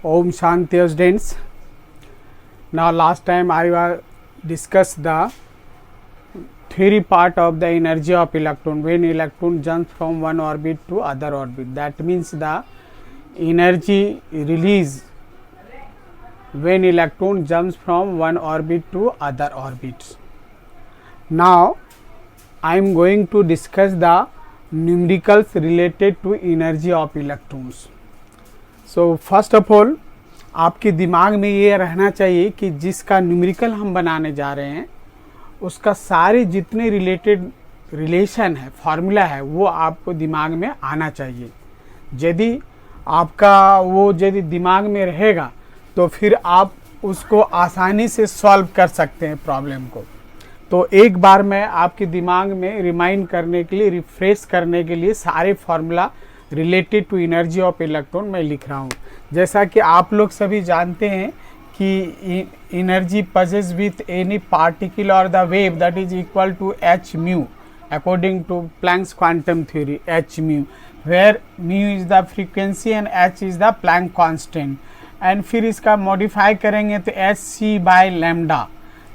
Om Shanti students. Now last time I discussed the theory part of the energy of electron when electron jumps from one orbit to other orbit. That means the energy release when electron jumps from one orbit to other orbits. Now I am going to discuss the numericals related to energy of electrons. So first of all आपके दिमाग में ये रहना चाहिए कि जिसका numerical हम बनाने जा रहे हैं उसका सारे जितने रिलेशन है फार्मूला है वो आपको दिमाग में आना चाहिए। यदि आपका वो यदि दिमाग में रहेगा तो फिर आप उसको आसानी से सॉल्व कर सकते हैं प्रॉब्लम को। तो एक बार मैं आपके दिमाग में रिमाइंड करने के लिए रिफ्रेश करने के लिए सारे formula related to energy of electron मैं लिख रहा हूँ। जैसा कि आप लोग सभी जानते हैं कि energy possess with any particle और the wave that is equal to h mu according to Planck's quantum theory. H mu where mu is the frequency and h is the Planck constant. And फिर इसका modify करेंगे तो H C by lambda.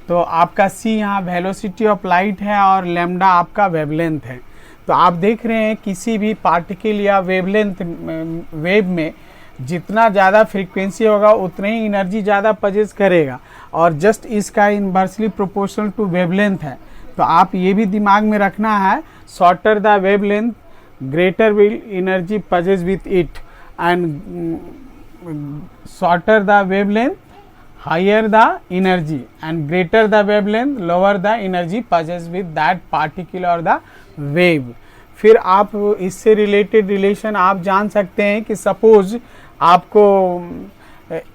तो आपका सी यहाँ velocity of light है और lambda आपका वेवलेंथ है। तो आप देख रहे हैं किसी भी पार्टिकल या वेवलेंथ वेव में जितना ज़्यादा फ्रीक्वेंसी होगा उतनी ही एनर्जी ज़्यादा पजेस करेगा और जस्ट इसका इन्वर्सली प्रोपोर्शनल टू वेवलेंथ है। तो आप ये भी दिमाग में रखना है, shorter the wavelength greater will energy possess with it and shorter the wavelength higher the energy and greater the wavelength lower the energy possess with that particle और द वेव। फिर आप इससे रिलेटेड रिलेशन आप जान सकते हैं कि suppose आपको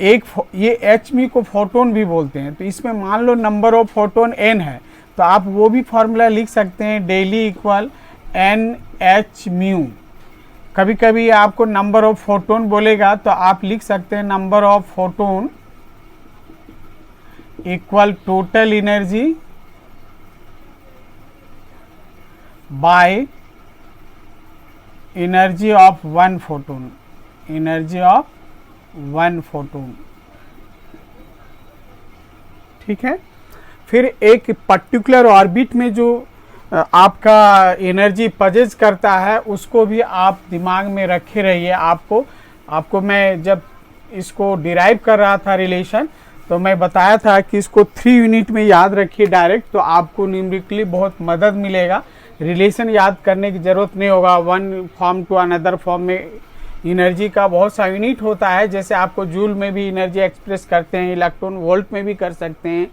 एक ये एच मी को फोटोन भी बोलते हैं, तो इसमें मान लो नंबर ऑफ फोटोन n है तो आप वो भी फॉर्मूला लिख सकते हैं डेली इक्वल एन एच म्यू। कभी कभी आपको नंबर ऑफ फोटोन बोलेगा तो आप लिख सकते हैं number of photon equal total energy by energy of one photon. Energy of one photon, ठीक है। फिर एक पर्टिकुलर ऑर्बिट में जो आपका एनर्जी पजेस करता है उसको भी आप दिमाग में रखे रहिए। आपको मैं जब इसको डिराइव कर रहा था रिलेशन तो मैं बताया था कि इसको 3 यूनिट में याद रखिए डायरेक्ट, तो आपको न्यूमेरिकली बहुत मदद मिलेगा। रिलेशन याद करने की ज़रूरत नहीं होगा। One form to another form में एनर्जी का बहुत सा यूनिट होता है। जैसे आपको जूल में भी एनर्जी एक्सप्रेस करते हैं, इलेक्ट्रॉन वोल्ट में भी कर सकते हैं,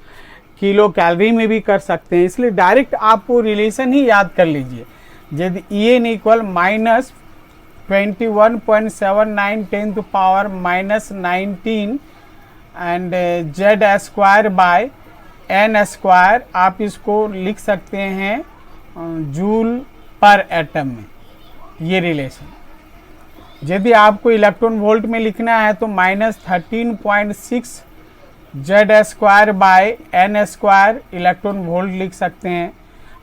किलो कैलोरी में भी कर सकते हैं। इसलिए डायरेक्ट आप वो रिलेशन ही याद कर लीजिए। यदि e n equal minus 21.79 10⁻⁻19 and z square by n square, आप इसको लिख सकते हैं जूल पर एटम में ये रिलेशन। यदि आपको इलेक्ट्रॉन वोल्ट में लिखना है तो -13.6 z square by n square electron volt लिख सकते हैं।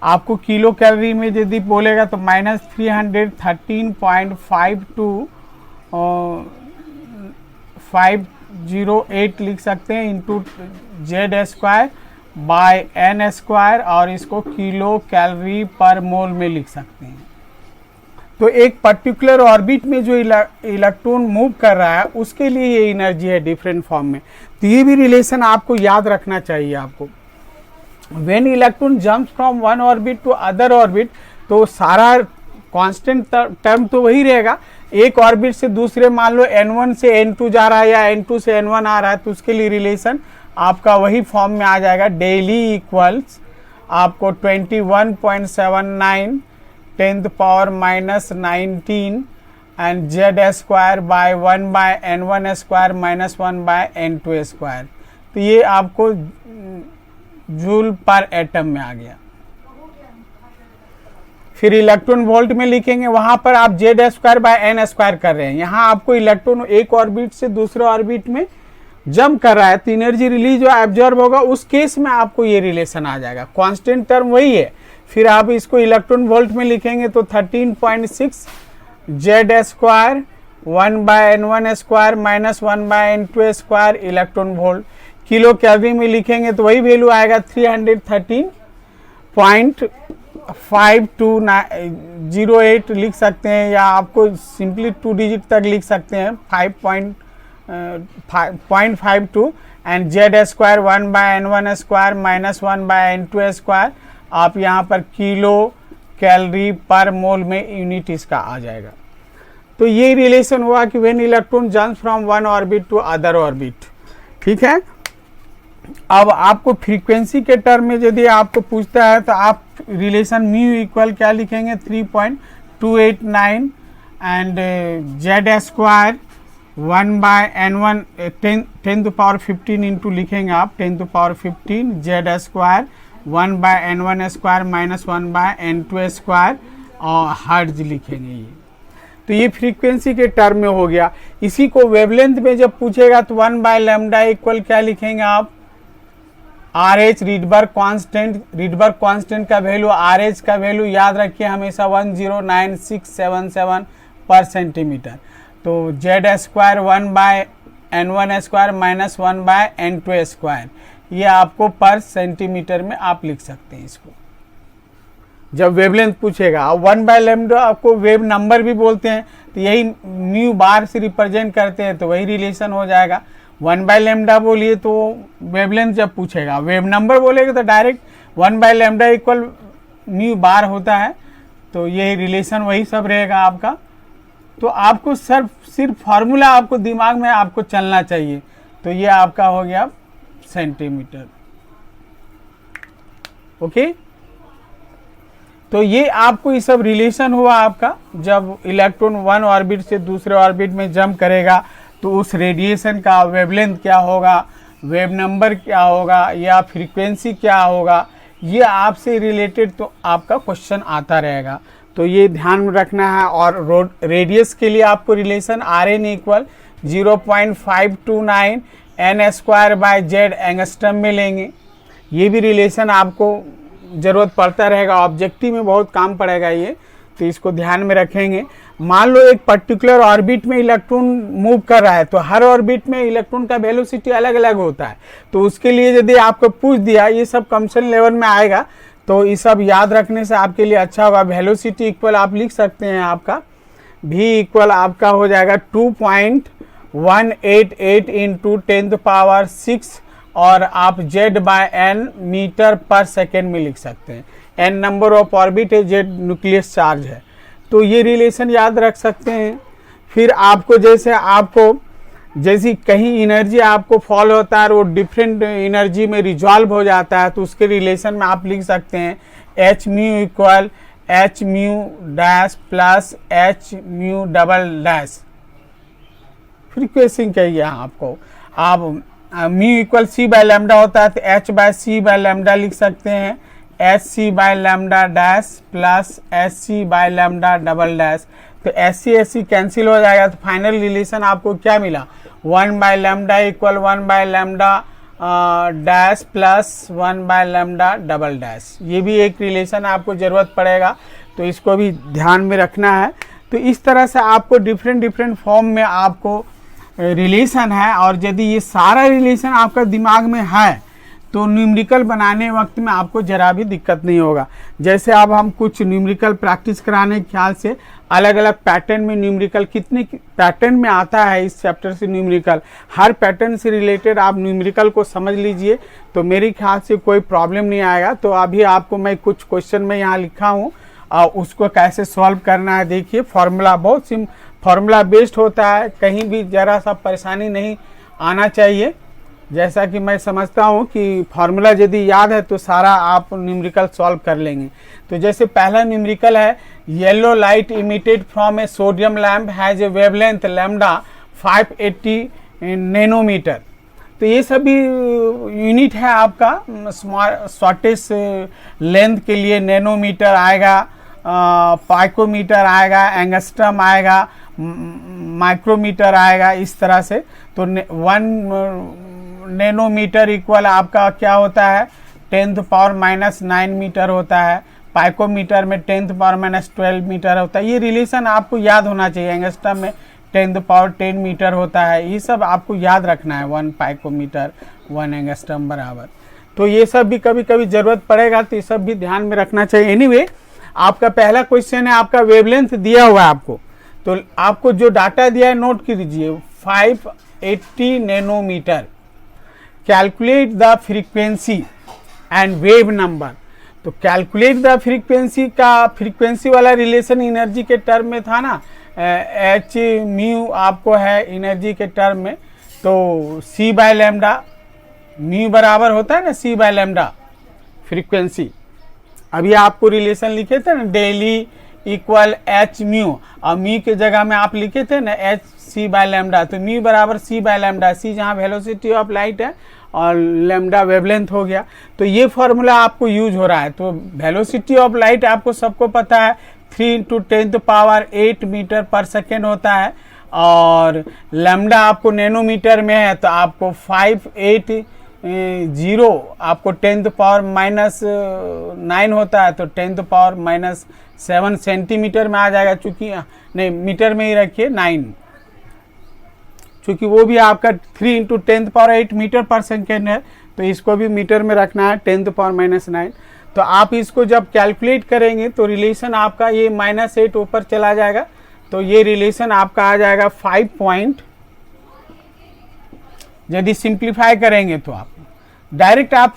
आपको किलो कैलोरी में यदि बोलेगा तो -313.508 लिख सकते हैं into z square by n square और इसको किलो कैलोरी पर मोल में लिख सकते हैं। तो एक पर्टिकुलर ऑर्बिट में जो इलेक्ट्रॉन मूव कर रहा है उसके लिए ये एनर्जी है डिफरेंट फॉर्म में। तो ये भी रिलेशन आपको याद रखना चाहिए। आपको when electron jumps from one orbit to other orbit तो सारा कांस्टेंट टर्म तो वही रहेगा। एक ऑर्बिट से दूसरे मान लो n1 से n2 जा रहा है या n2 से n1 आ रहा है तो उसके लिए रिलेशन आपका वही फॉर्म में आ जाएगा। डेली इक्वल्स आपको 21.79 10⁻⁻19 and z square by 1 by n1 square minus 1 by n2 square. तो ये आपको जूल पर एटम में आ गया। फिर इलेक्ट्रॉन वोल्ट में लिखेंगे, वहां पर आप z square by n square कर रहे हैं। यहाँ आपको इलेक्ट्रॉन एक ऑर्बिट से दूसरे ऑर्बिट में जंप कर रहा है तो एनर्जी रिलीज जो एब्जॉर्ब होगा उस केस में आपको ये रिलेशन आ जाएगा। कांस्टेंट टर्म वही है। फिर आप इसको इलेक्ट्रॉन वोल्ट में लिखेंगे तो 13.6 z square 1/n1 square minus 1/n2 square electron volt. Kilo kelvin में लिखेंगे तो वही वैल्यू आएगा 313.5208 लिख सकते हैं, या आपको सिंपली 2 डिजिट तक लिख सकते हैं 5.52 and z square 1/n1 square minus 1/n2 square. आप यहाँ पर किलो कैलोरी पर मोल में यूनिट इसका आ जाएगा। तो ये रिलेशन हुआ कि when electron jumps from one orbit to other orbit. ठीक है, अब आपको फ्रीक्वेंसी के टर्म में यदि आपको पूछता है तो आप रिलेशन म्यू इक्वल क्या लिखेंगे 3.289 and z square 1/n1 10⁻15 into लिखेंगे आप 10⁻15 Z square 1/n1 square minus 1/n2 square और हर्ट्ज लिखेंगे ये। तो ये फ्रीक्वेंसी के टर्म में हो गया। इसी को वेवलेंथ में जब पूछेगा तो 1/λ इक्वल क्या लिखेंगे आप RH रीडबर्ग कांस्टेंट का वैल्यू, RH का वैल्यू याद रखिए हमेशा 109677 पर सेंटीमीटर। तो Z square 1/n1 square minus 1/n2 square, ये आपको पर सेंटीमीटर में आप लिख सकते हैं इसको जब वेवलेंथ पूछेगा। अब 1/λ आपको वेव नंबर भी बोलते हैं, तो यही म्यू बार से रिप्रेजेंट करते हैं, तो वही रिलेशन हो जाएगा। 1/λ बोलिए तो वेवलेंथ जब पूछेगा, वेव नंबर बोलेगा तो डायरेक्ट 1/λ इक्वल म्यू बार होता है। तो ये रिलेशन वही सब रहेगा आपका। तो आपको सिर्फ फार्मूला आपको दिमाग में आपको चलना चाहिए। तो ये आपका हो गया सेंटीमीटर। ओके, तो ये आपको ये सब रिलेशन हुआ आपका। जब इलेक्ट्रॉन वन ऑर्बिट से दूसरे ऑर्बिट में जंप करेगा तो उस रेडिएशन का वेवलेंथ क्या होगा, वेव नंबर क्या होगा, या फ्रीक्वेंसी क्या होगा, ये आपसे रिलेटेड तो आपका क्वेश्चन आता रहेगा। तो ये ध्यान में रखना है। और रेडियस के लिए आपको relation RN equal 0.529 n square by Z angstrom में लेंगे। ये भी रिलेशन आपको ज़रूरत पड़ता रहेगा, ऑब्जेक्टिव में बहुत काम पड़ेगा ये, तो इसको ध्यान में रखेंगे। मान लो एक पर्टिकुलर ऑर्बिट में इलेक्ट्रॉन मूव कर रहा है, तो हर ऑर्बिट में इलेक्ट्रॉन का वेलोसिटी अलग अलग होता है। तो उसके लिए यदि आपको पूछ दिया, ये सब कंप्यूटर लेवल में आएगा, तो ये सब याद रखने से आपके लिए अच्छा होगा। वेलोसिटी इक्वल आप लिख सकते हैं, आपका v इक्वल आपका हो जाएगा 2.188 इंटू 10⁻6 और आप z/n मीटर पर सेकेंड में लिख सकते हैं। n नंबर ऑफ ऑर्बिट है, z न्यूक्लियस चार्ज है, तो ये रिलेशन याद रख सकते हैं। फिर आपको जैसी कहीं एनर्जी आपको फॉल होता है और वो डिफरेंट एनर्जी में रिजॉल्व हो जाता है, तो उसके रिलेशन में आप लिख सकते हैं h mu equal h mu dash plus h mu double dash. Frequency कहिए आपको, आप म्यू इक्वल c/λ होता है तो h/c/λ लिख सकते हैं, hc/λ dash plus hc/λ double dash. तो SC कैंसिल हो जाएगा, तो फाइनल रिलेशन आपको क्या मिला 1/λ equal 1/λ dash plus 1/λ double dash. ये भी एक रिलेशन आपको ज़रूरत पड़ेगा, तो इसको भी ध्यान में रखना है। तो इस तरह से आपको डिफरेंट फॉर्म में आपको रिलेशन है, और यदि ये सारा रिलेशन आपका दिमाग में है तो न्यूमेरिकल बनाने वक्त में आपको जरा भी दिक्कत नहीं होगा। जैसे अब हम कुछ न्यूमेरिकल प्रैक्टिस कराने के ख्याल से अलग अलग पैटर्न में न्यूमेरिकल कितने पैटर्न में आता है इस चैप्टर से न्यूमेरिकल, हर पैटर्न से रिलेटेड आप न्यूमेरिकल को समझ लीजिए, तो मेरे ख्याल से कोई प्रॉब्लम नहीं आएगा। तो अभी आपको मैं कुछ क्वेश्चन में यहाँ लिखा हूँ, उसको कैसे सॉल्व करना है देखिए। फॉर्मूला बहुत फॉर्मूला बेस्ड होता है, कहीं भी ज़रा सा परेशानी नहीं आना चाहिए। जैसा कि मैं समझता हूँ कि फार्मूला यदि याद है तो सारा आप न्यूमेरिकल सॉल्व कर लेंगे। तो जैसे पहला न्यूमेरिकल है, yellow light emitted from a sodium lamp has a wavelength lambda 580 nanometre. तो ये सभी यूनिट है आपका, शॉर्टेस्ट लेंथ के लिए नैनोमीटर आएगा, पाइकोमीटर आएगा, एंगस्ट्रम आएगा, माइक्रोमीटर आएगा, इस तरह से। तो 1 नैनोमीटर इक्वल आपका क्या होता है 10⁻⁻9 मीटर होता है, पाइकोमीटर में 10⁻⁻12 मीटर होता है। ये रिलेशन आपको याद होना चाहिए। एंगस्ट्रम में 10 मीटर होता है। ये सब आपको याद रखना है, 1 पाइकोमीटर 1 एंगस्ट्रम बराबर। तो ये सब भी कभी कभी ज़रूरत पड़ेगा, तो ये सब भी ध्यान में रखना चाहिए। एनीवे, आपका पहला क्वेश्चन है, आपका वेवलेंथ दिया हुआ है आपको, तो आपको जो डाटा दिया है नोट कीजिए, 580 nanometre. Calculate the frequency and wave number. तो कैलकुलेट द फ्रीक्वेंसी का, फ्रीक्वेंसी वाला रिलेशन एनर्जी के टर्म में था ना, एच म्यू आपको है एनर्जी के टर्म में, तो सी बाय लैम्डा, म्यू बराबर होता है ना सी बाय लैम्डा फ्रीक्वेंसी। अभी आपको रिलेशन लिखे थे ना, डेली इक्वल एच म्यू, और म्यू के जगह में आप लिखे थे ना एच सी बाय लैम्डा, तो म्यू बराबर सी बाय लैम्डा, सी जहाँ वेलोसिटी ऑफ लाइट है और लैम्डा वेवलेंथ हो गया। तो ये फॉर्मूला आपको यूज हो रहा है। तो वेलोसिटी ऑफ लाइट आपको सबको पता है 3 × 10⁸ मीटर पर सेकेंड होता है, और लैम्डा आपको नैनोमीटर में है, तो आपको 580 आपको 10⁻⁻9 होता है, तो 10⁻⁻7 सेंटीमीटर में आ जाएगा। चूंकि नहीं, मीटर में ही रखिए 9, चूंकि वो भी आपका 3 × 10⁸ मीटर पर सेकेंड है, तो इसको भी मीटर में रखना है 10⁻⁻9। तो आप इसको जब कैलकुलेट करेंगे तो रिलेशन आपका ये -8 ऊपर चला जाएगा, तो ये रिलेशन आपका आ जाएगा 5 यदि सिंप्लीफाई करेंगे तो आप डायरेक्ट आप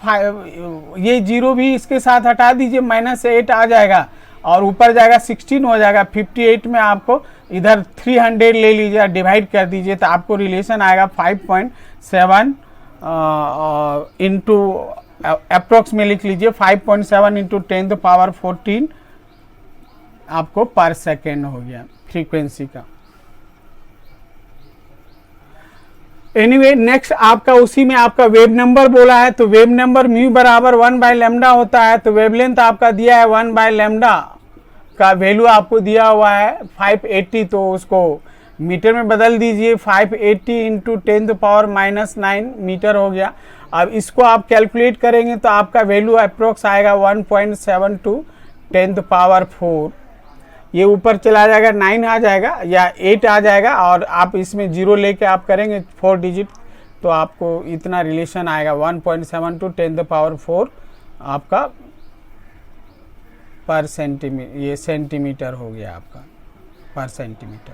ये जीरो भी इसके साथ हटा दीजिए, -8 आ जाएगा और ऊपर जाएगा 16 हो जाएगा। 58 में आपको इधर 300 ले लीजिए, डिवाइड कर दीजिए, तो आपको रिलेशन आएगा 5.7 इंटू अप्रोक्स में लिख लीजिए 5.7 इंटू 10⁻14 आपको पर सेकेंड हो गया फ्रीक्वेंसी का। एनीवे, नेक्स्ट आपका उसी में आपका वेव नंबर बोला है, तो वेव नंबर म्यू बराबर 1 बाय लैम्डा होता है। तो वेवलेंथ आपका दिया है 1 बाय लैम्डा का वैल्यू आपको दिया हुआ है 580, तो उसको मीटर में बदल दीजिए, 580 इंटू 10⁻⁻9 मीटर हो गया। अब इसको आप कैलकुलेट करेंगे तो आपका वैल्यू अप्रोक्स आएगा 1.72 10⁻4। ये ऊपर चला जाएगा, 9 आ जाएगा या 8 आ जाएगा, और आप इसमें जीरो लेके आप करेंगे 4 डिजिट, तो आपको इतना रिलेशन आएगा 1.72 10⁻4 आपका पर सेंटीमीटर। ये सेंटीमीटर हो गया आपका पर सेंटीमीटर,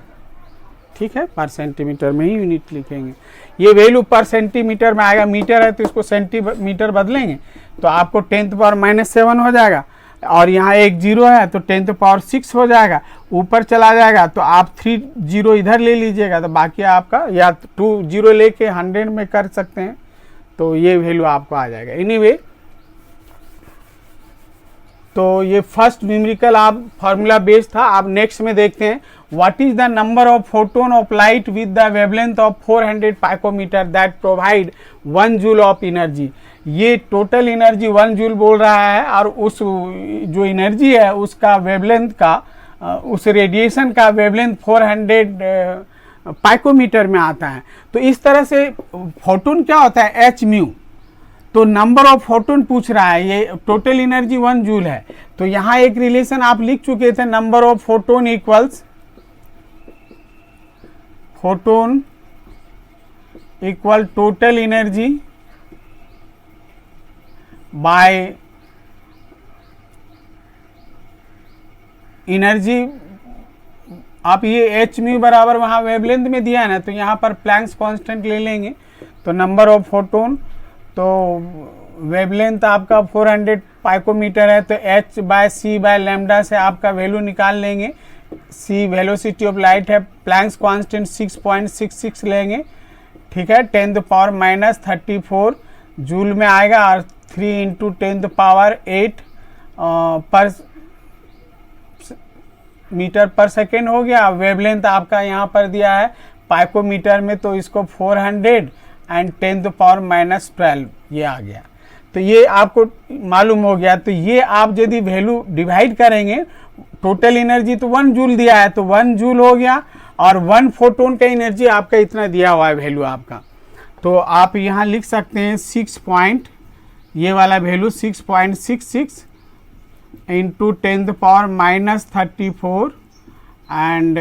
ठीक है, पर सेंटीमीटर में ही यूनिट लिखेंगे। ये वैल्यू पर सेंटीमीटर में आएगा, मीटर है तो इसको सेंटीमीटर बदलेंगे तो आपको 10⁻⁻7 हो जाएगा, और यहाँ एक जीरो है तो 10⁻6 हो जाएगा। ऊपर चला जाएगा तो आप 3 जीरो इधर ले लीजिएगा, तो बाकी आपका या 2 जीरो लेके 100 में कर सकते हैं, तो ये वैल्यू आपको आ जाएगा। एनीवे, तो ये फर्स्ट न्यूमेरिकल आप फार्मूला बेस्ड था। आप नेक्स्ट में देखते हैं, what is the number of photon of light with the wavelength of 400 picometer that provide 1 joule of energy. ये टोटल एनर्जी 1 जूल बोल रहा है, और उस जो एनर्जी है उसका वेवलेंथ का, उस रेडिएशन का वेवलेंथ 400 पाइकोमीटर में आता है। तो इस तरह से फोटोन क्या होता है, एच म्यू, तो नंबर ऑफ फोटोन पूछ रहा है, ये टोटल एनर्जी 1 जूल है। तो यहाँ एक रिलेशन आप लिख चुके थे, number of photon equals photon equal total energy by energy. आप ये एच म्यू बराबर वहाँ वेवलेंथ में दिया है ना, तो यहाँ पर प्लैंक्स कांस्टेंट ले लेंगे, तो नंबर ऑफ फोटोन, तो वेवलेंथ आपका 400 पाइकोमीटर है, तो h by c by lambda से आपका वैल्यू निकाल लेंगे। c वेलोसिटी ऑफ लाइट है, प्लैंक्स कांस्टेंट 6.66 लेंगे, ठीक है, 10⁻⁻34 जूल में आएगा, और 3 इंटू 10⁸ पर मीटर पर सेकेंड हो गया। वेवलेंथ आपका यहाँ पर दिया है पाइकोमीटर में, तो इसको 400 एंड 10⁻⁻12 ये आ गया। तो ये आपको मालूम हो गया। तो ये आप यदि वैल्यू डिवाइड करेंगे, टोटल एनर्जी तो 1 जूल दिया है, तो 1 जूल हो गया, और 1 फोटोन का एनर्जी आपका इतना दिया हुआ है वैल्यू आपका। तो आप यहाँ लिख सकते हैं 6 ये वाला वैल्यू 6.66 इंटू 10⁻⁻34 एंड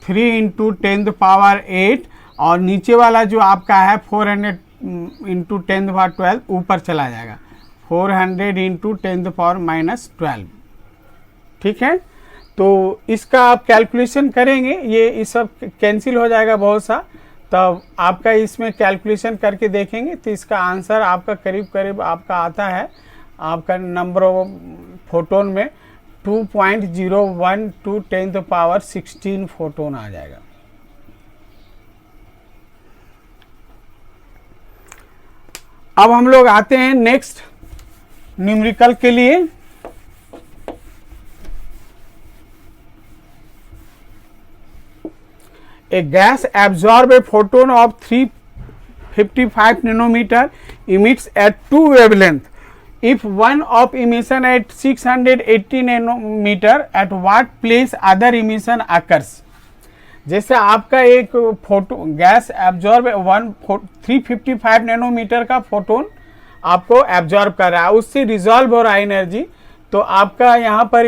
3 इंटू 10⁸ और नीचे वाला जो आपका है 400 इंटू 10⁻12 ऊपर चला जाएगा, 400 इंटू 10⁻−12। ठीक है, तो इसका आप कैलकुलेशन करेंगे, ये सब कैंसिल हो जाएगा बहुत सा, तब आपका इसमें कैलकुलेशन करके देखेंगे तो इसका आंसर आपका करीब करीब आपका आता है, आपका नंबर ऑफ फोटोन में 2.01 टू 10⁻16 फोटोन आ जाएगा। अब हम लोग आते हैं नेक्स्ट न्यूमेरिकल के लिए। A gas absorb a photon of 355 nanometer emits at two wavelength. If one of emission at 680 nanometer, at what place other emission occurs? जैसे आपका एक फोटो गैस एब्जॉर्ब 355 नैनोमीटर का फोटोन आपको एब्जॉर्ब कर रहा है, उससे रिजॉल्व हो रहा है एनर्जी, तो आपका यहाँ पर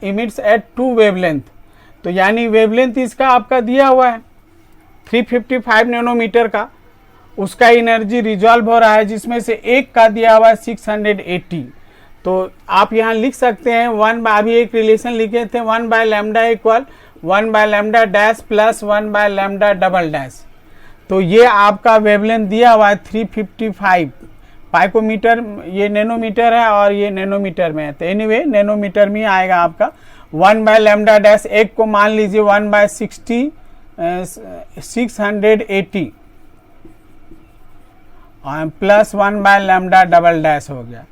इमिट्स एट 2 वेवलेंथ, तो यानी वेवलेंथ इसका आपका दिया हुआ है 355 नैनोमीटर का, उसका एनर्जी रिजॉल्व हो रहा है, जिसमें से एक का दिया हुआ है 680। तो आप यहाँ लिख सकते हैं 1 बाय, अभी एक रिलेशन लिखे थे 1 by lambda equal 1 by lambda dash plus 1 by lambda double dash. तो ये आपका वेवलेंथ दिया हुआ है 355 पाइकोमीटर, ये नैनोमीटर है और ये नैनोमीटर में है, तो एनीवे नैनोमीटर में आएगा आपका 1 बाय लैम्डा डैश, एक को मान लीजिए 1 by 680 plus 1 by lambda double dash हो गया,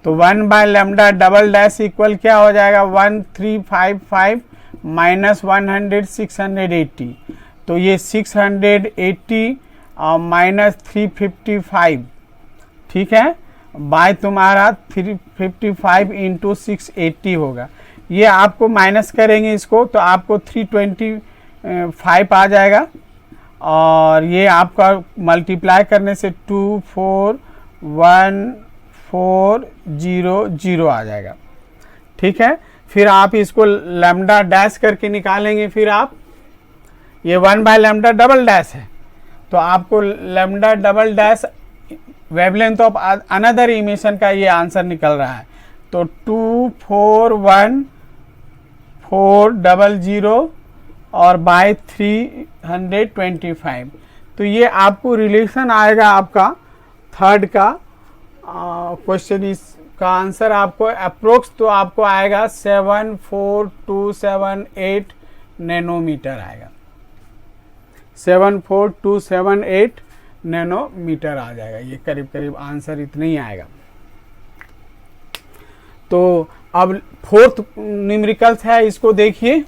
तो 1 by lambda double dash equal क्या हो जाएगा 1355 माइनस 100 680, तो ये 680 माइनस 355, ठीक है, बाय तुम्हारा 355 इंटू 680 होगा, ये आपको माइनस करेंगे इसको तो आपको 325 आ जाएगा, और ये आपका मल्टीप्लाई करने से 24140 आ जाएगा। ठीक है, फिर आप इसको लैम्डा डैश करके निकालेंगे, फिर आप ये 1 बाय लैम्डा डबल डैश है, तो आपको lambda double dash wavelength of another emission का ये आंसर निकल रहा है, तो 24140 और बाय 325, तो ये आपको रिलेशन आएगा आपका थर्ड का क्वेश्चन, इसका आंसर आपको अप्रोक्स तो आपको आएगा 74278 नैनोमीटर आएगा, 74278 नैनोमीटर आ जाएगा, ये करीब करीब आंसर इतना ही आएगा। तो अब फोर्थ न्यूमेरिकल्स है, इसको देखिए।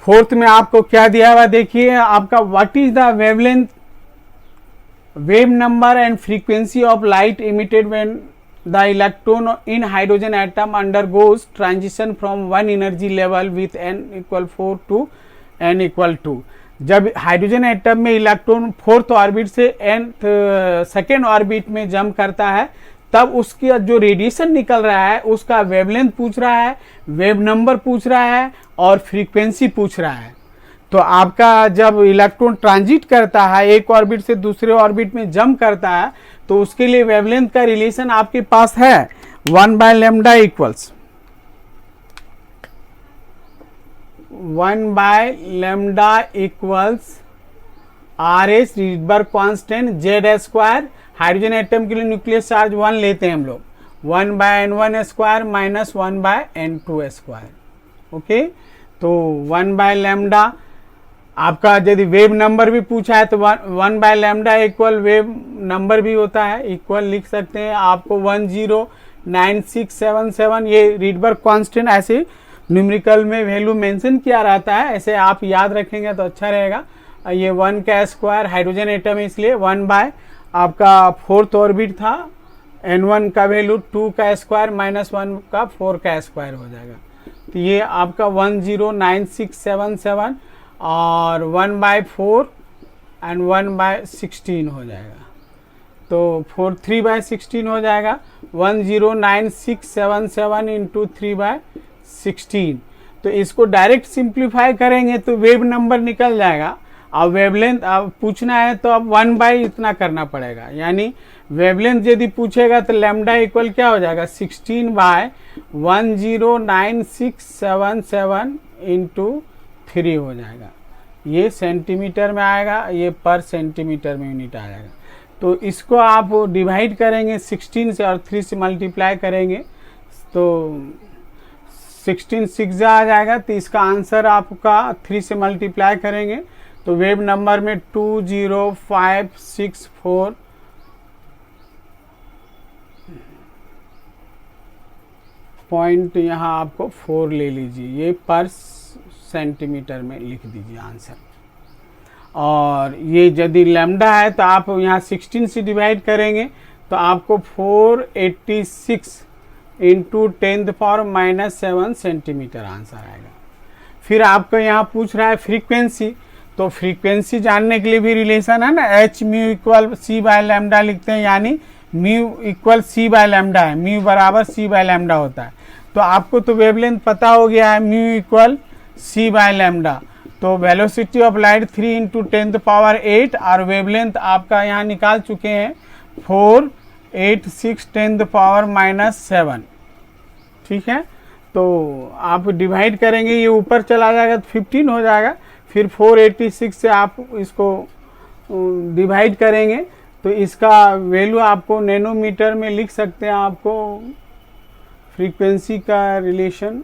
फोर्थ में आपको क्या दिया हुआ देखिए, आपका what is the wavelength, wave number and frequency of light emitted when the electron in hydrogen atom undergoes transition from one energy level with n equal 4 to n equal 2। जब हाइड्रोजन एटम में electron fourth orbit से second orbit में jump करता है, तब उसकी जो radiation निकल रहा है उसका वेवलेंथ पूछ रहा है, वेव नंबर पूछ रहा है और फ्रीक्वेंसी पूछ रहा है। तो आपका जब इलेक्ट्रॉन ट्रांजिट करता है, एक ऑर्बिट से दूसरे ऑर्बिट में जंप करता है, तो उसके लिए वेवलेंथ का रिलेशन आपके पास है 1 by lambda equals 1 by lambda equals RH Rydberg constant Z square, hydrogen atom के लिए न्यूक्लियस चार्ज 1 लेते हैं हम लोग, 1 by n1 square minus 1 by n2 square. Okay, तो 1 बाय लैम्डा आपका यदि वेव नंबर भी पूछा है तो 1 by lambda equal wave number भी होता है, इक्वल लिख सकते हैं आपको 109677, ये रीडबर्ग कांस्टेंट ऐसे न्यूमेरिकल में वैल्यू मेंशन किया रहता है, ऐसे आप याद रखेंगे तो अच्छा रहेगा। ये 1 का स्क्वायर हाइड्रोजन एटम, इसलिए 1 बाय आपका फोर्थ ऑर्बिट था, n1 का वैल्यू 2 का स्क्वायर माइनस 1 का 4 का स्क्वायर हो जाएगा, तो ये आपका 109677 और 1 बाय 4 एंड 1 बाय 16 हो जाएगा, तो 3 बाय 16 हो जाएगा, 109,677 इंटू 3/16। तो इसको डायरेक्ट सिंप्लीफाई करेंगे तो वेव नंबर निकल जाएगा। अब वेवलेंथ अब पूछना है तो अब 1 बाई इतना करना पड़ेगा, यानी वेवलेंथ यदि पूछेगा तो लैम्डा इक्वल क्या हो जाएगा 16/109,677 इंटू 3 हो जाएगा। ये सेंटीमीटर में आएगा, ये पर सेंटीमीटर में यूनिट आ जाएगा। तो इसको आप डिवाइड करेंगे 16 से और 3 से मल्टीप्लाई करेंगे तो 16 6 आ जाएगा। तो इसका आंसर आपका 3 से मल्टीप्लाई करेंगे तो वेव नंबर में 20564 पॉइंट यहाँ आपको 4 ले लीजिए, ये पर सेंटीमीटर में लिख दीजिए आंसर। और ये यदि लैम्डा है तो आप यहाँ 16 से डिवाइड करेंगे तो आपको 486 इंटू 10⁻⁻7 सेंटीमीटर आंसर आएगा। फिर आपको यहाँ पूछ रहा है फ्रीक्वेंसी, तो फ्रीक्वेंसी जानने के लिए भी रिलेशन है ना, h mu equal c by lambda लिखते हैं, यानी mu equal c by lambda है, म्यू बराबर सी बाय लैम्डा होता है। तो आपको तो वेवलेंथ पता हो गया है, mu equal c by lambda. तो वेलोसिटी ऑफ लाइट 3 इंटू 10⁸ और वेवलेंथ आपका यहाँ निकाल चुके हैं 486 10⁻⁻7। ठीक है, तो आप डिवाइड करेंगे, ये ऊपर चला जाएगा तो 15 हो जाएगा। फिर 486 से आप इसको डिवाइड करेंगे तो इसका वैल्यू आपको नैनोमीटर में लिख सकते हैं। आपको फ्रीक्वेंसी का रिलेशन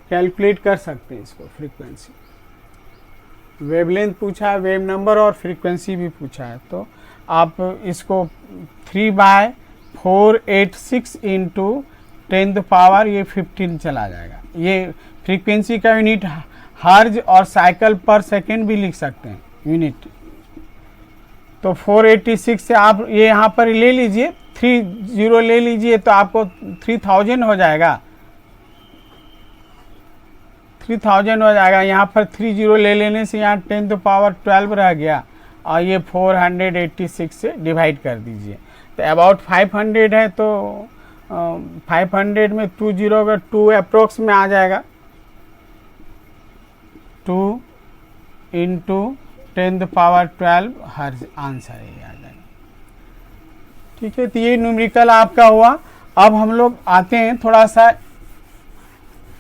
कैलकुलेट कर सकते हैं इसको। फ्रीक्वेंसी वेवलेंथ पूछा है, वेव नंबर और फ्रीक्वेंसी भी पूछा है, तो आप इसको 3/486 इंटू 10⁻, ये 15 चला जाएगा। ये फ्रीक्वेंसी का यूनिट हर्ज और साइकिल पर सेकेंड भी लिख सकते हैं यूनिट। तो 486 से आप ये यहाँ पर ले लीजिए, 30 ले लीजिए तो आपको 3000 हो जाएगा, 3000 हो जाएगा। यहाँ पर 30 ले लेने से यहाँ 10⁻12 रह गया और ये 486 से डिवाइड कर दीजिए तो अबाउट 500 है। तो 500 में 20 अगर 2 अप्रोक्स में आ जाएगा, 2 इंटू 10⁻12 हर आंसर ये आ जाएगा। ठीक है, तो ये न्यूमेरिकल आपका हुआ। अब हम लोग आते हैं थोड़ा सा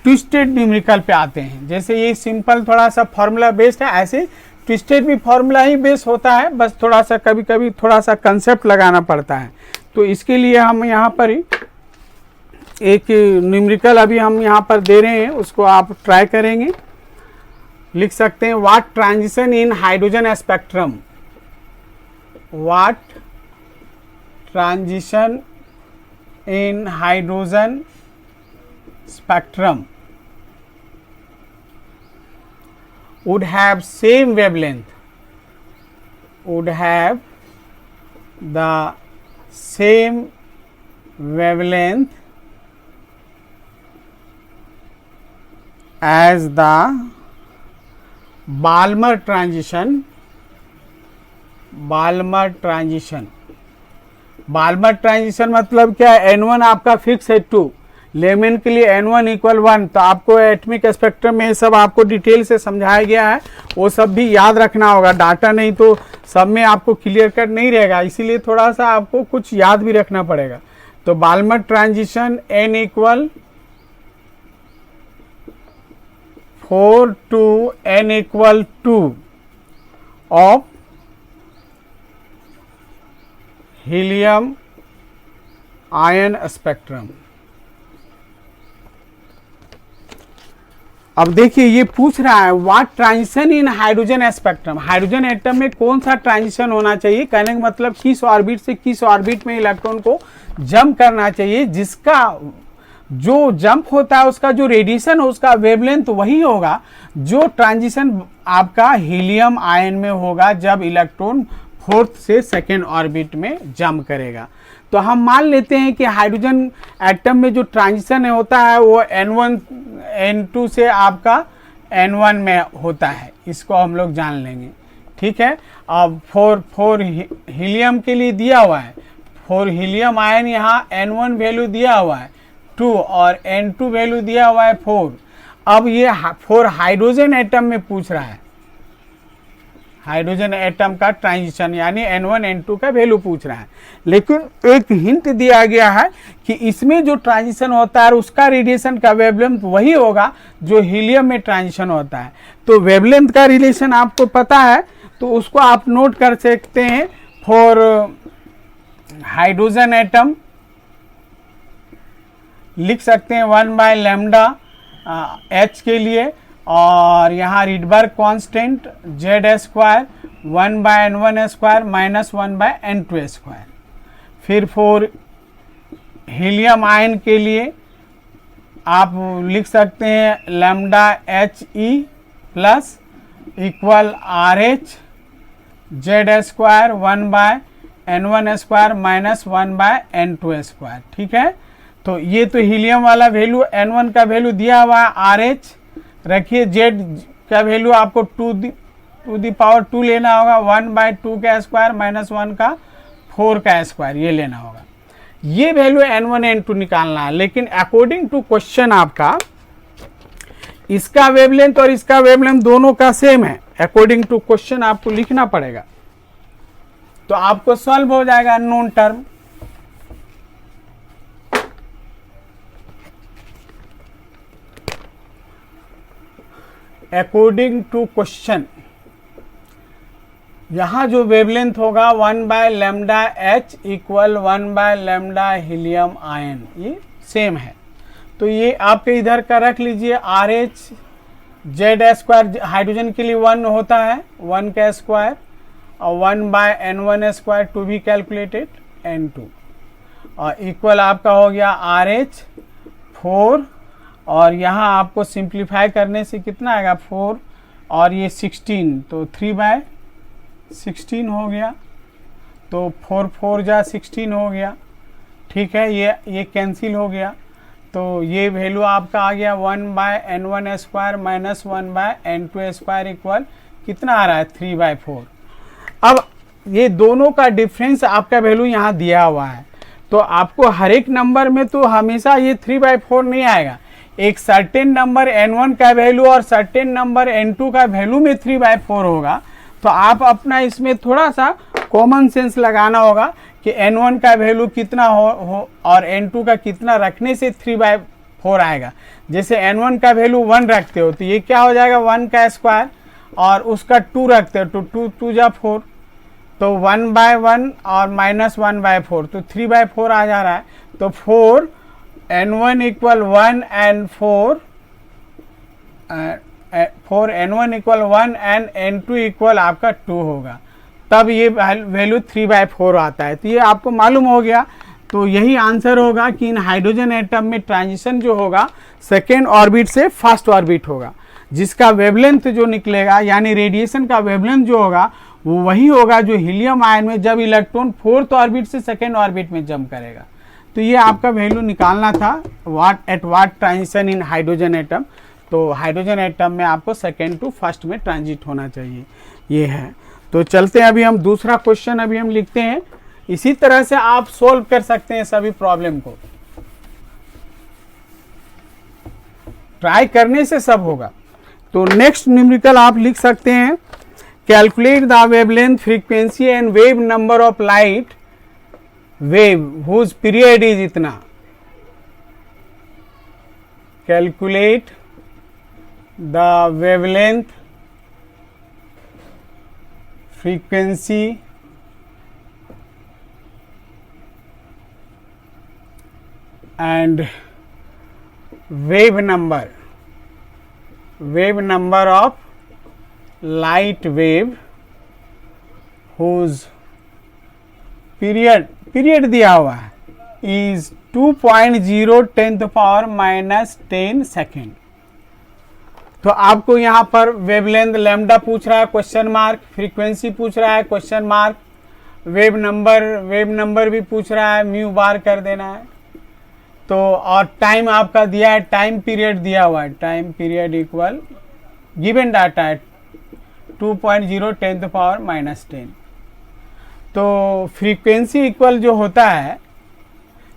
ट्विस्टेड न्यूमेरिकल पे आते हैं। जैसे ये सिंपल थोड़ा सा फॉर्मूला बेस्ड है, ऐसे ट्विस्टेड भी फॉर्मूला ही बेस होता है, बस थोड़ा सा कभी कभी थोड़ा सा कंसेप्ट लगाना पड़ता है। तो इसके लिए हम यहाँ पर ही एक न्यूमेरिकल अभी हम यहाँ पर दे रहे हैं, उसको आप ट्राई करेंगे। लिख सकते हैं what transition in hydrogen spectrum, what transition in hydrogen spectrum would have same wavelength, would have the same wavelength as the Balmer transition, Balmer transition। Balmer transition मतलब क्या है, N1 आपका फिक्स है 2, लेमन के लिए N1 इक्वल 1। तो आपको atomic spectrum में सब आपको डिटेल से समझाया गया है, वो सब भी याद रखना होगा। डाटा नहीं तो सब में आपको क्लियर कट नहीं रहेगा, इसीलिए थोड़ा सा आपको कुछ याद भी रखना पड़ेगा। तो Balmer transition N equal 4 to N equal 2 of helium ion spectrum. अब देखिए ये पूछ रहा है what transition in hydrogen spectrum, hydrogen atom में कौन सा ट्रांजिशन होना चाहिए। कहने का मतलब किस ऑर्बिट से किस ऑर्बिट में इलेक्ट्रॉन को जंप करना चाहिए, जिसका जो जंप होता है उसका जो रेडिएशन हो उसका वेवलेंथ वही होगा जो ट्रांजिशन आपका हीलियम आयन में होगा जब इलेक्ट्रॉन फोर्थ से सेकेंड ऑर्बिट में जंप करेगा। तो हम मान लेते हैं कि हाइड्रोजन एटम में जो ट्रांजिशन होता है वो N1 N2 से आपका N1 में होता है, इसको हम लोग जान लेंगे। ठीक है, अब 4 हीलियम के लिए दिया हुआ है फॉर हीलियम आयन यहाँ N1 वैल्यू दिया हुआ है 2 और N2 वैल्यू दिया हुआ है 4। अब ये फॉर हाइड्रोजन एटम में पूछ रहा है, हाइड्रोजन एटम का ट्रांजिशन यानी N1 N2 का वैल्यू पूछ रहा है। लेकिन एक हिंट दिया गया है कि इसमें जो ट्रांजिशन होता है उसका रेडिएशन का वेवलेंथ वही होगा जो हीलियम में ट्रांजिशन होता है। तो वेवलेंथ का रिलेशन आपको पता है तो उसको आप नोट कर सकते हैं। फॉर हाइड्रोजन एटम लिख सकते हैं 1/λ H के लिए, और यहाँ Rydberg constant Z² 1/N1² minus 1/N2²। फिर फॉर हीलियम आयन के लिए आप लिख सकते हैं λHe plus equal RH Z² 1/N1² minus 1/N2²। ठीक है, तो ये तो हीलियम वाला वैल्यू N1 का वैल्यू दिया हुआ है RH रखिए। Z का वैल्यू आपको 2 लेना होगा, 1/2 का स्क्वायर माइनस 1 का 4 का स्क्वायर ये लेना होगा। ये वैल्यू N1 N2 निकालना है। लेकिन अकॉर्डिंग टू क्वेश्चन आपका इसका वेवलेंथ और इसका वेवलेंथ दोनों का सेम है। अकॉर्डिंग टू क्वेश्चन आपको लिखना पड़ेगा, तो आपको सॉल्व हो जाएगा unknown term. According to question यहाँ जो वेवलेंथ होगा 1/λH इक्वल 1/λ हीलियम आयन, ये सेम है। तो ये आपके इधर का रख लीजिए RH Z² हाइड्रोजन के लिए 1 होता है, 1 का स्क्वायर, और 1/N1² to be calculated N2, और इक्वल आपका हो गया RH 4, और यहाँ आपको सिंप्लीफाई करने से कितना आएगा 4 और ये 16, तो 3/16 हो गया। तो 4 4 जा 16 हो गया। ठीक है, ये कैंसिल हो गया, तो ये वैल्यू आपका आ गया 1/N1² माइनस 1/N2² इक्वल कितना आ रहा है 3/4। अब ये दोनों का डिफरेंस आपका वैल्यू यहाँ दिया हुआ है, तो आपको हर एक नंबर में तो हमेशा ये 3/4 नहीं आएगा। एक सर्टेन नंबर N1 का वैल्यू और सर्टेन नंबर N2 का वैल्यू में 3/4 होगा। तो आप अपना इसमें थोड़ा सा कॉमन सेंस लगाना होगा कि N1 का वैल्यू कितना हो और N2 का कितना रखने से 3/4 आएगा। जैसे N1 का वैल्यू 1 रखते हो तो ये क्या हो जाएगा 1 का स्क्वायर, और उसका 2 रखते हो तो 2 जा 4, तो 1/1 और माइनस 1/4, तो 3/4 आ जा रहा है। तो 4 N1 equal 1 and 4 N1 equal 1 and N2 equal आपका 2 होगा, तब ये वैल्यू 3/4 आता है। तो ये आपको मालूम हो गया। तो यही आंसर होगा कि इन हाइड्रोजन एटम में ट्रांजिशन जो होगा सेकेंड ऑर्बिट से फर्स्ट ऑर्बिट होगा, जिसका वेवलेंथ जो निकलेगा यानी रेडिएशन का वेवलेंथ जो होगा वो वही होगा जो हीलियम आयन में जब इलेक्ट्रॉन फोर्थ ऑर्बिट से सेकेंड ऑर्बिट में जंप करेगा। तो ये आपका वैल्यू निकालना था what transition in hydrogen atom. तो हाइड्रोजन एटम में आपको सेकेंड टू फर्स्ट में ट्रांजिट होना चाहिए, ये है। तो चलते हैं, अभी हम दूसरा क्वेश्चन अभी हम लिखते हैं। इसी तरह से आप सोल्व कर सकते हैं सभी प्रॉब्लम को, ट्राई करने से सब होगा। तो नेक्स्ट न्यूमेरिकल आप लिख सकते हैं, calculate the wavelength frequency and wave number of light wave whose period is इतना। Calculate the wavelength frequency and wave number of light wave whose period दिया हुआ है is 2.0 10⁻⁻10 सेकेंड। तो आपको यहाँ पर वेवलेंथ लैम्डा पूछ रहा है क्वेश्चन मार्क, फ्रीक्वेंसी पूछ रहा है क्वेश्चन मार्क, वेव नंबर भी पूछ रहा है, म्यू बार कर देना है। तो और टाइम आपका दिया है, टाइम पीरियड दिया हुआ है, time period equal given data है 2.0 10⁻⁻10। तो फ्रीक्वेंसी इक्वल जो होता है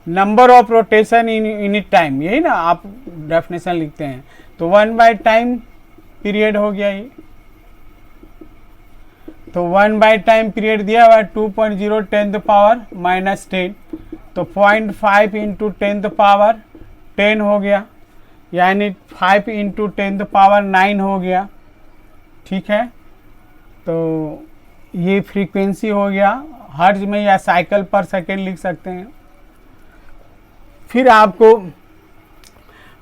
number of rotation in unit time, यही ना आप डेफिनेशन लिखते हैं। तो 1/टाइम पीरियड हो गया ये, तो 1/टाइम पीरियड दिया हुआ 2.0 10⁻⁻10, तो 0.5 इंटू 10⁻10 हो गया, यानी 5 इंटू 10⁻9 हो गया। ठीक है, तो ये फ्रीक्वेंसी हो गया, हर्ट्ज में या साइकिल पर सेकेंड लिख सकते हैं। फिर आपको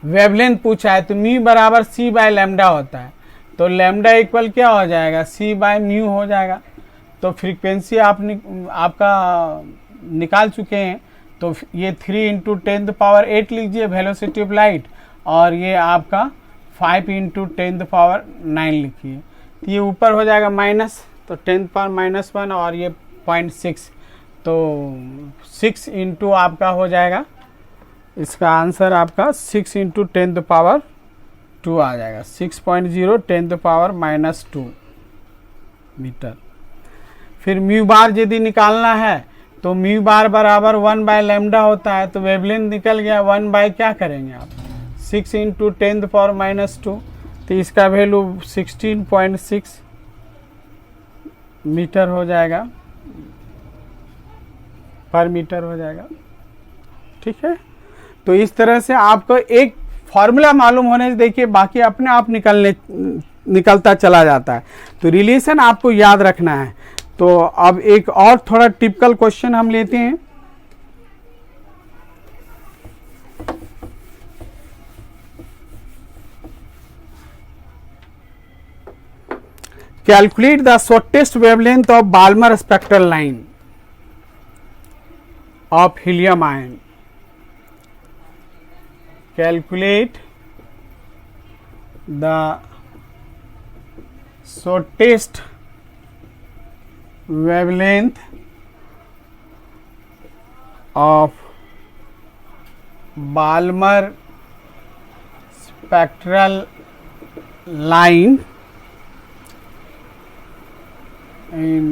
वेवलेंथ पूछा है, तो म्यू बराबर सी बाय लैम्डा होता है, तो लैम्डा इक्वल क्या हो जाएगा, सी बाय म्यू हो जाएगा। तो फ्रीक्वेंसी आपका निकाल चुके हैं, तो ये 3 इंटू 10⁸ लीजिए वेलोसिटी ऑफ लाइट, और ये आपका 5 इंटू 10⁻9 लिखिए। तो ये ऊपर हो जाएगा माइनस, तो 10⁻−1 और ये 0.6, तो 6 इंटू आपका हो जाएगा, इसका आंसर आपका 6 इंटू 10⁻2 आ जाएगा, 6.0 10⁻−2 मीटर। फिर म्यू बार यदि निकालना है तो म्यू बार बराबर 1/λ होता है, तो वेवलेंथ निकल गया 1 क्या करेंगे आप, 6 इंटू 10⁻−2, तो इसका वैल्यू 16.6 मीटर हो जाएगा, पर मीटर हो जाएगा। ठीक है, तो इस तरह से आपको एक फॉर्मूला मालूम होने से देखिए बाकी अपने आप निकलता चला जाता है। तो रिलेशन आपको याद रखना है। तो अब एक और थोड़ा टिपिकल क्वेश्चन हम लेते हैं। Calculate the shortest wavelength of Balmer spectral line of helium ion. Calculate the shortest wavelength of Balmer spectral line in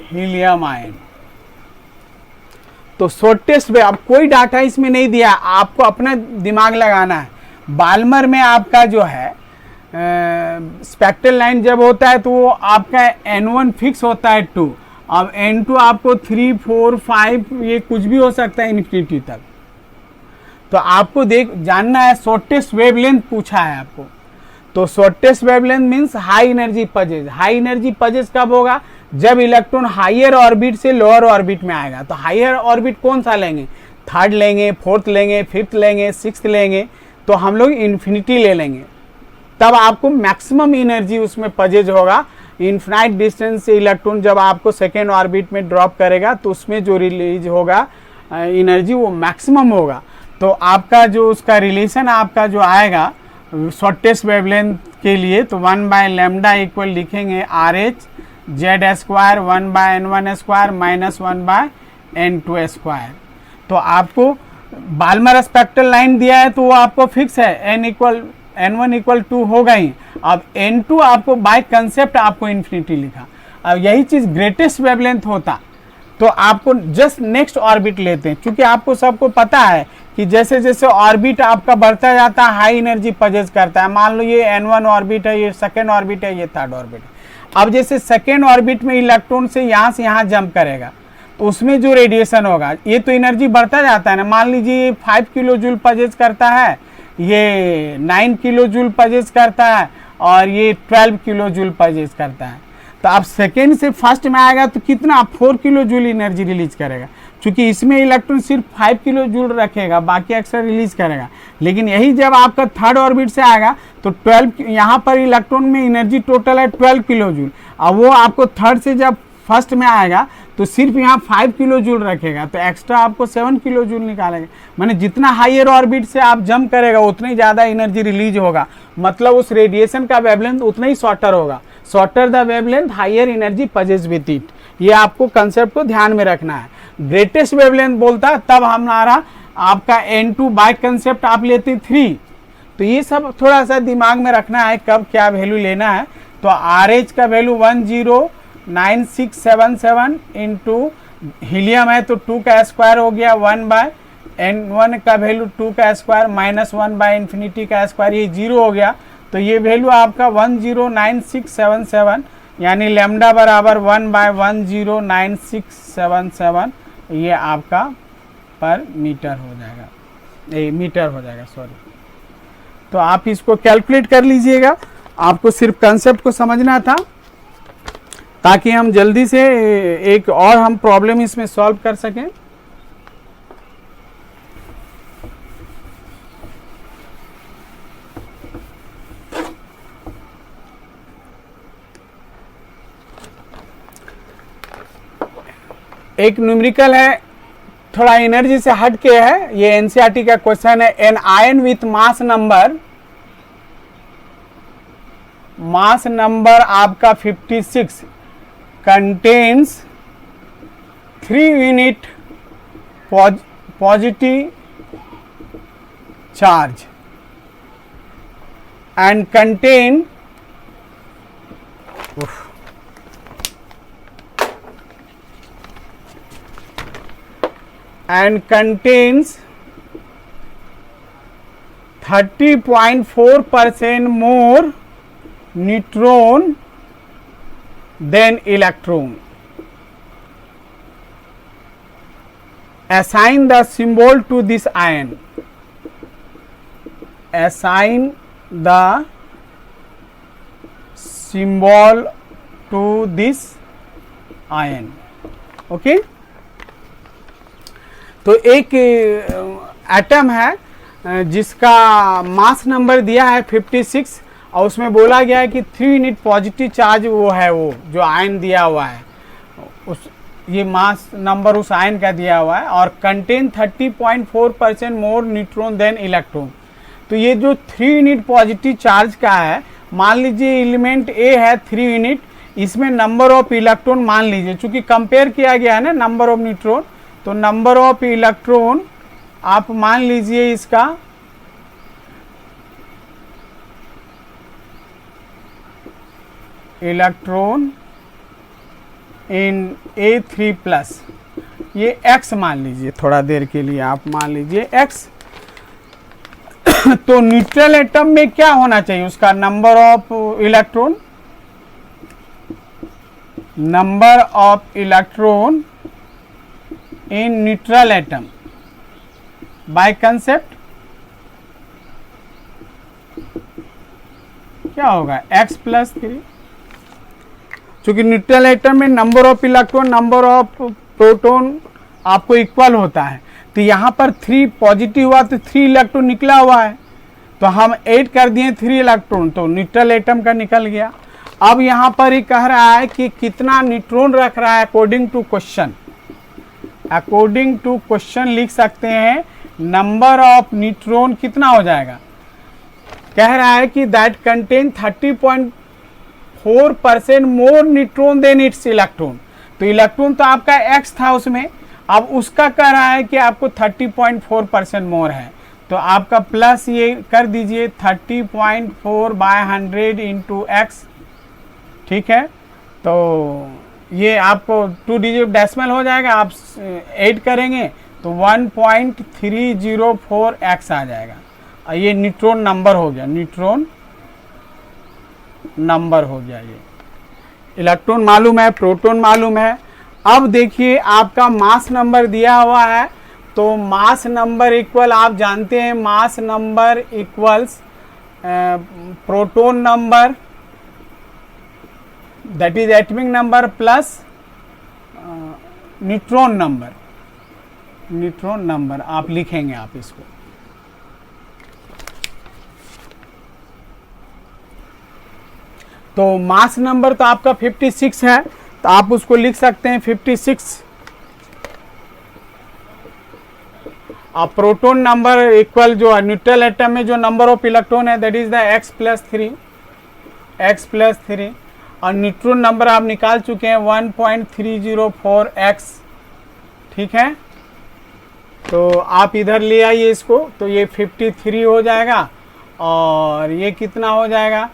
helium ion। तो शॉर्टेस्ट वे, अब कोई डाटा इसमें नहीं दिया, आपको अपना दिमाग लगाना है। बाल्मर में आपका जो है स्पेक्ट्रल लाइन जब होता है तो वो आपका N1 फिक्स होता है 2, अब N2 आपको 3, 4, 5 ये कुछ भी हो सकता है इन्फिनिटी तक। तो आपको जानना है शॉर्टेस्ट वेवलेंथ पूछा है आपको। तो shortest wavelength means high energy पजेज। High energy पजेज कब होगा, जब इलेक्ट्रॉन हायर ऑर्बिट से लोअर ऑर्बिट में आएगा। तो हायर ऑर्बिट कौन सा लेंगे, थर्ड लेंगे, फोर्थ लेंगे, फिफ्थ लेंगे, सिक्स्थ लेंगे, तो हम लोग इन्फिनिटी ले लेंगे, तब आपको मैक्सिमम एनर्जी उसमें पजेज होगा। इन्फिनाइट डिस्टेंस से इलेक्ट्रॉन जब आपको सेकेंड ऑर्बिट में ड्रॉप करेगा तो उसमें जो रिलीज होगा एनर्जी वो मैक्सिमम होगा। तो आपका जो उसका रिलेशन आपका जो आएगा शॉर्टेस्ट वेवलेंथ के लिए, तो 1/λ इक्वल लिखेंगे RH Z² 1/N1² minus 1/N2²। तो आपको बाल्मर स्पेक्ट्रल लाइन दिया है तो वो आपको फिक्स है, N1 इक्वल 2 होगा ही। अब N2 आपको बाय कंसेप्ट आपको इन्फिनिटी लिखा। अब यही चीज ग्रेटेस्ट वेवलेंथ होता तो आपको जस्ट नेक्स्ट ऑर्बिट लेते हैं, क्योंकि आपको सबको पता है कि जैसे जैसे ऑर्बिट आपका बढ़ता जाता है हाई एनर्जी पजेज करता है। मान लो ये N1 ऑर्बिट है, ये सेकेंड ऑर्बिट है, ये थर्ड ऑर्बिट है। अब जैसे सेकेंड ऑर्बिट में इलेक्ट्रॉन से यहाँ जंप करेगा तो उसमें जो रेडिएशन होगा ये तो एनर्जी बढ़ता जाता है ना। मान लीजिए ये 5 किलो जूल पजेज करता है, ये 9 किलो जूल पजेज करता है और ये 12 किलो जूल पजेज करता है। तो अब सेकेंड से फर्स्ट में आएगा तो कितना 4 किलो जूल एनर्जी रिलीज करेगा, क्योंकि इसमें इलेक्ट्रॉन सिर्फ 5 किलो जूल रखेगा, बाकी एक्स्ट्रा रिलीज करेगा। लेकिन यही जब आपका थर्ड ऑर्बिट से आएगा तो 12, यहाँ पर इलेक्ट्रॉन में एनर्जी टोटल है 12 किलो जूल। अब वो आपको थर्ड से जब फर्स्ट में आएगा तो सिर्फ यहाँ 5 किलो जूल रखेगा, तो एक्स्ट्रा आपको 7 किलो जूल निकालेगा। माने जितना हायर ऑर्बिट से आप जंप करेगा उतनी ज़्यादा एनर्जी रिलीज होगा, मतलब उस रेडिएशन का वेवलेंथ उतना ही शॉर्टर होगा। Shorter the wavelength higher energy possess with it, ये आपको कंसेप्ट को ध्यान में रखना है। ग्रेटेस्ट वेवलेंथ बोलता तब हमारा आपका N2 बाय कंसेप्ट आप लेते 3। तो ये सब थोड़ा सा दिमाग में रखना है कब क्या वैल्यू लेना है। तो RH का वैल्यू 9677 इंटू हीलियम है तो 2 का स्क्वायर हो गया 1/n1 का वैल्यू 2 का स्क्वायर माइनस 1/इंफिनिटी का स्क्वायर, ये 0 हो गया। तो ये वैल्यू आपका 109677 यानी लैम्डा बराबर 1/109677 ये आपका पर मीटर हो जाएगा, मीटर हो जाएगा सॉरी। तो आप इसको कैलकुलेट कर लीजिएगा, आपको सिर्फ कंसेप्ट को समझना था ताकि हम जल्दी से एक और हम प्रॉब्लम इसमें सॉल्व कर सकें। एक न्यूमेरिकल है, थोड़ा एनर्जी से हट के है, ये एनसीईआरटी का क्वेश्चन है। An ion with mass number आपका 56 contains 3 unit positive charge and contain and contains 30.4% more neutron than electron. Assign the symbol to this ion. Assign the symbol to this ion. Okay. तो एक atom है जिसका mass number दिया है 56 और उसमें बोला गया है कि 3 यूनिट पॉजिटिव चार्ज वो है, वो जो आयन दिया हुआ है उस ये मास नंबर उस आयन का दिया हुआ है और contain 30.4% more neutron then electron. तो ये जो 3 यूनिट पॉजिटिव चार्ज का है, मान लीजिए एलिमेंट ए है 3 यूनिट, इसमें नंबर ऑफ इलेक्ट्रॉन मान लीजिए, चूंकि कंपेयर किया गया है ना नंबर ऑफ न्यूट्रॉन, तो नंबर ऑफ इलेक्ट्रॉन आप मान लीजिए इसका इलेक्ट्रॉन इन A3 प्लस, ये x मान लीजिए, थोड़ा देर के लिए आप मान लीजिए x। तो न्यूट्रल एटम में क्या होना चाहिए, उसका number of electron, number of electron in neutral atom by concept क्या होगा x प्लस 3, चूंकि न्यूट्रल एटम में number of electron number of proton आपको इक्वल होता है। तो यहाँ पर 3 पॉजिटिव हुआ तो 3 इलेक्ट्रॉन निकला हुआ है, तो हम 8 कर दिए 3 इलेक्ट्रॉन, तो न्यूट्रल एटम का निकल गया। अब यहाँ पर ही कह रहा है कि कितना न्यूट्रॉन रख रहा है according to question. According to question लिख सकते हैं नंबर ऑफ न्यूट्रॉन कितना हो जाएगा, कह रहा है कि that contain 30.4% more neutron than its electron. तो इलेक्ट्रॉन तो आपका x था उसमें, अब उसका कह रहा है कि आपको 30.4% मोर है, तो आपका प्लस ये कर दीजिए 30.4/100 इंटू x, ठीक है। तो ये आपको 2 डिजिट डेसिमल हो जाएगा, आप 8 करेंगे तो 1.304x आ जाएगा। और ये न्यूट्रॉन नंबर हो गया, न्यूट्रॉन नंबर हो गया। ये इलेक्ट्रॉन मालूम है, प्रोटॉन मालूम है। अब देखिए आपका मास नंबर दिया हुआ है, तो मास नंबर इक्वल आप जानते हैं, mass number equals proton number that is atomic number plus neutron number. Neutron number आप लिखेंगे आप इसको, तो मास नंबर तो आपका 56 है, तो आप उसको लिख सकते हैं 56। और प्रोटॉन नंबर इक्वल जो न्यूट्रल एटम में जो नंबर ऑफ इलेक्ट्रॉन है that is the x plus 3, और न्यूट्रॉन नंबर आप निकाल चुके हैं 1.304x, ठीक है। तो आप इधर ले आइए इसको, तो ये 53 हो जाएगा और ये कितना हो जाएगा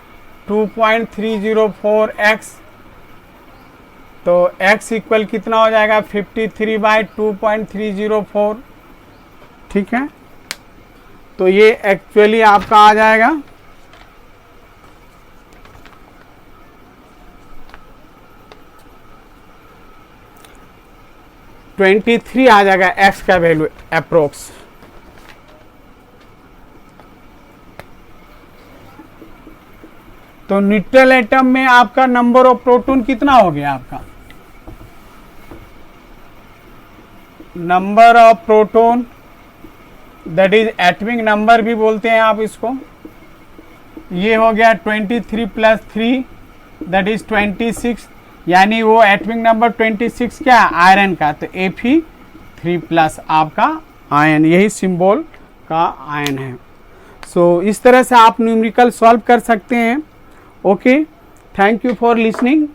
2.304x तो x इक्वल कितना हो जाएगा 53/2.304, ठीक है। तो ये एक्चुअली आपका आ जाएगा 23 आ जाएगा x का वैल्यू अप्रोक्स। तो न्यूट्रल एटम में आपका नंबर ऑफ प्रोटॉन कितना हो गया, आपका number of proton that is atomic number भी बोलते हैं आप इसको, ये हो गया 23 + 3 दैट इज 26, यानी वो एटॉमिक नंबर 26 क्या आयरन का, तो Fe3+ आपका आयन, यही सिंबल का आयन है। सो इस तरह से आप न्यूमेरिकल सॉल्व कर सकते हैं। Okay, thank you for listening.